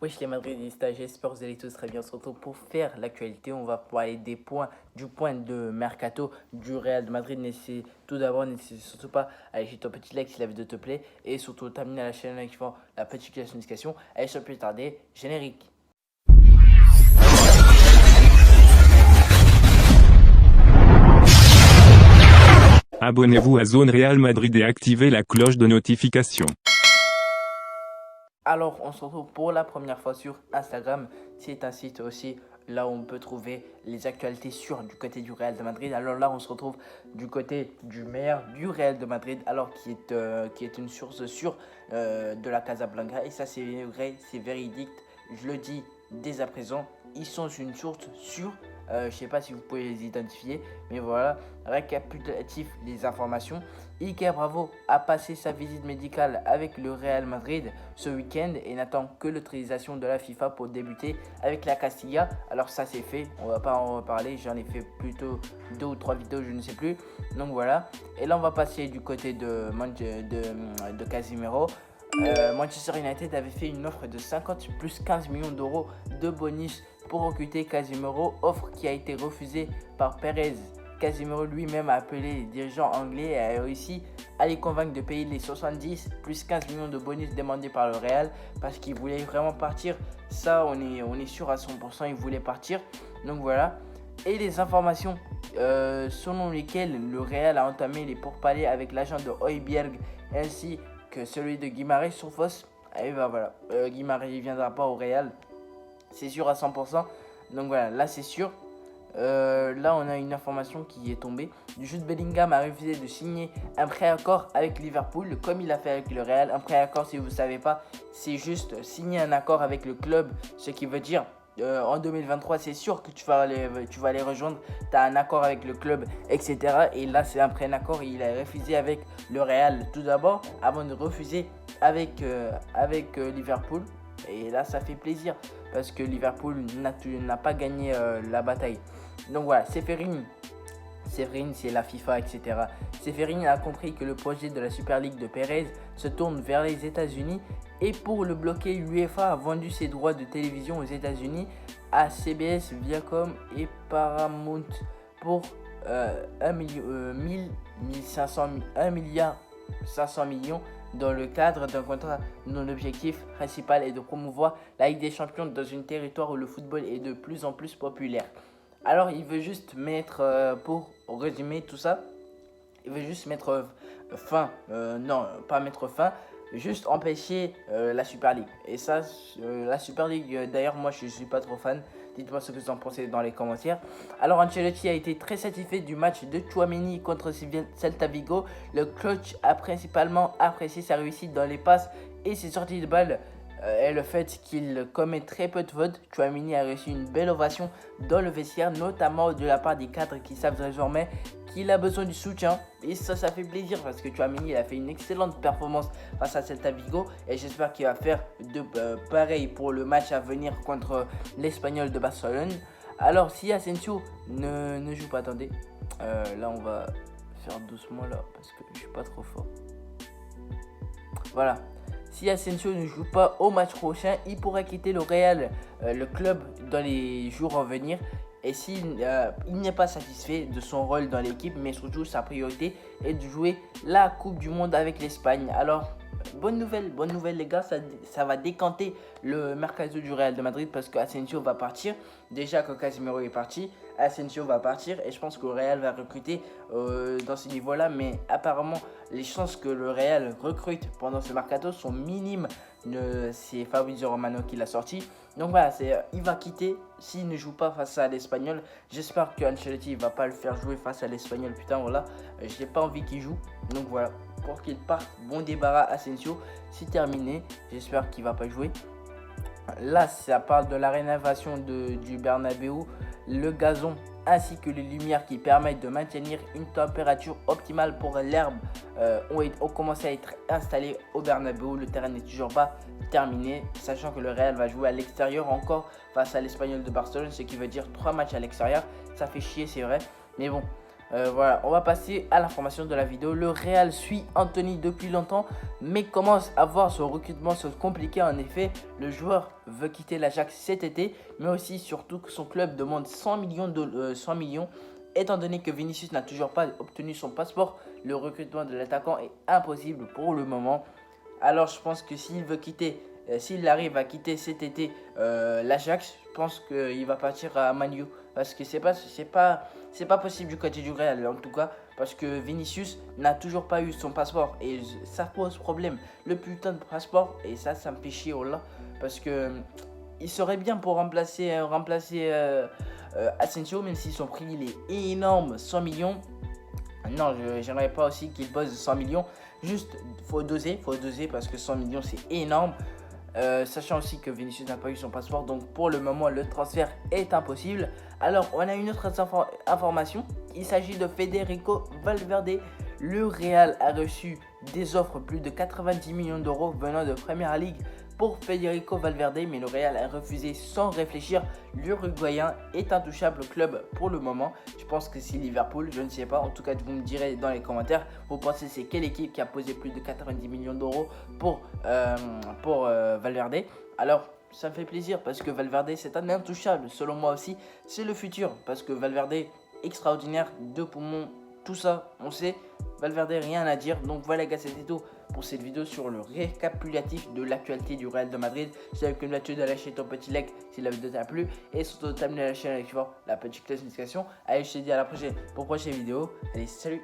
Wesh les madridistas, j'espère que vous allez tous très bien. Surtout pour faire l'actualité, on va parler des points, du point de mercato du Real de Madrid. Tout d'abord, n'hésite surtout pas à laisser ton petit like si la vidéo te plaît. Et surtout, t'abonner à la chaîne en activant la petite cloche de notification. Allez, sans plus tarder, générique. Abonnez-vous à Zone Real Madrid et activez la cloche de notification. Alors, on se retrouve pour la première fois sur Instagram. C'est un site aussi là où on peut trouver les actualités sûres du côté du Real de Madrid. Alors là, on se retrouve du côté du maire du Real de Madrid, alors qui est une source sûre de la Casablanca. Et ça, c'est vrai, c'est véridique. Je le dis dès à présent. Ils sont une source sûre. Je ne sais pas si vous pouvez les identifier, mais voilà, récapitulatif les informations. Iker Bravo a passé sa visite médicale avec le Real Madrid ce week-end et n'attend que l'autorisation de la FIFA pour débuter avec la Castilla. Alors ça c'est fait, on va pas en reparler, j'en ai fait plutôt 2 ou 3 vidéos, je ne sais plus. Donc voilà, et là on va passer du côté de Casemiro. Manchester United avait fait une offre de 50 plus 15 millions d'euros de bonus pour recruter Casemiro, offre qui a été refusée par Perez. Casemiro lui-même a appelé les dirigeants anglais et a réussi à les convaincre de payer les 70 plus 15 millions de bonus demandés par le Real parce qu'il voulait vraiment partir. Ça, on est sûr à 100%, il voulait partir. Donc voilà. Et les informations selon lesquelles le Real a entamé les pourparlers avec l'agent de Højbjerg ainsi que celui de Guimarães sont fausses. Et ben voilà, Guimarães ne viendra pas au Real, c'est sûr à 100%. Donc voilà, là c'est sûr. Là on a une information qui est tombée. Jude Bellingham a refusé de signer un préaccord avec Liverpool comme il a fait avec le Real. Un préaccord, si vous ne savez pas, c'est juste signer un accord avec le club, ce qui veut dire en 2023 c'est sûr que tu vas les rejoindre, tu as un accord avec le club, etc. Et là c'est un préaccord, il a refusé avec le Real tout d'abord avant de refuser avec Liverpool. Et là ça fait plaisir parce que Liverpool n'a pas gagné la bataille. Donc voilà, Ceferin, c'est la FIFA, etc. Ceferin a compris que le projet de la Super League de Perez se tourne vers les États-Unis et pour le bloquer, l'UEFA a vendu ses droits de télévision aux États-Unis à CBS, Viacom et Paramount pour 1 milliard 500 millions dans le cadre d'un contrat dont l'objectif principal est de promouvoir la Ligue des Champions dans un territoire où le football est de plus en plus populaire. Alors il veut juste mettre, pour résumer tout ça, il veut juste mettre fin, non pas mettre fin, juste empêcher la Super League. Et ça, la Super League, d'ailleurs moi je ne suis pas trop fan. Dites-moi ce que vous en pensez dans les commentaires. Alors Ancelotti a été très satisfait du match de Tchouaméni contre Celta Vigo. Le coach a principalement apprécié sa réussite dans les passes et ses sorties de balles. Et le fait qu'il commet très peu de fautes. Tchouaméni a reçu une belle ovation dans le vestiaire, notamment de la part des cadres qui savent désormais qu'il a besoin du soutien. Et ça fait plaisir parce que Tchouaméni a fait une excellente performance face à Celta Vigo. Et j'espère qu'il va faire pareil pour le match à venir contre l'Espagnol de Barcelone. Alors si Asensio ne joue pas, attendez. Là on va faire doucement là parce que je suis pas trop fort. Voilà. Si Asensio ne joue pas au match prochain, il pourra quitter le Real, le club, dans les jours à venir. Et s'il n'est pas satisfait de son rôle dans l'équipe, mais surtout sa priorité est de jouer la Coupe du Monde avec l'Espagne. Alors, bonne nouvelle les gars, ça va décanter le mercato du Real de Madrid parce qu'Asensio va partir. Déjà que Casemiro est parti, Asensio va partir et je pense que le Real va recruter dans ce niveau-là. Mais apparemment, les chances que le Real recrute pendant ce mercato sont minimes. C'est Fabrizio Romano qui l'a sorti. Donc voilà, il va quitter s'il ne joue pas face à l'Espagnol. J'espère que Ancelotti ne va pas le faire jouer face à l'Espagnol. Putain, voilà, j'ai pas envie qu'il joue. Donc voilà, pour qu'il parte, bon débarras Asensio. C'est terminé, j'espère qu'il va pas jouer. Là, ça parle de la rénovation du Bernabeu, le gazon ainsi que les lumières qui permettent de maintenir une température optimale pour l'herbe ont commencé à être installées au Bernabeu. Le terrain n'est toujours pas terminé, sachant que le Real va jouer à l'extérieur encore face à l'Espagnol de Barcelone, ce qui veut dire 3 matchs à l'extérieur. Ça fait chier, c'est vrai, mais bon. Voilà, on va passer à l'information de la vidéo. Le Real suit Anthony depuis longtemps, mais commence à voir son recrutement se compliquer. En effet, le joueur veut quitter l'Ajax cet été, mais aussi surtout que son club demande 100 millions. Étant donné que Vinicius n'a toujours pas obtenu son passeport, le recrutement de l'attaquant est impossible pour le moment. Alors je pense que s'il arrive à quitter cet été l'Ajax, je pense qu'il va partir à Man U. Parce que c'est pas possible du côté du Real en tout cas. Parce que Vinicius n'a toujours pas eu son passeport. Et ça pose problème. Le putain de passeport. Et ça me fait chier, oh là. Parce que il serait bien pour remplacer Asensio. Même si son prix il est énorme, 100 millions. Non, j'aimerais pas aussi qu'il pose 100 millions. Juste, faut doser parce que 100 millions c'est énorme. Sachant aussi que Vinicius n'a pas eu son passeport, donc pour le moment le transfert est impossible. Alors on a une autre information, il s'agit de Federico Valverde. Le Real a reçu des offres plus de 90 millions d'euros venant de Premier League pour Federico Valverde, mais le Real a refusé sans réfléchir. L'Uruguayen est intouchable club pour le moment. Je pense que c'est Liverpool, je ne sais pas. En tout cas, vous me direz dans les commentaires, vous pensez c'est quelle équipe qui a posé plus de 90 millions d'euros pour Valverde. Alors, ça me fait plaisir parce que Valverde, c'est un intouchable. Selon moi aussi, c'est le futur parce que Valverde, extraordinaire, 2 poumons, tout ça, on sait. Valverde, rien à dire. Donc voilà, gars, c'était tout pour cette vidéo sur le récapitulatif de l'actualité du Real de Madrid. Je t'invite comme d'habitude à lâcher ton petit like si la vidéo t'a plu et surtout t'amener à la chaîne avec la petite notification. Allez, je te dis à la prochaine pour une prochaine vidéo. Allez, salut!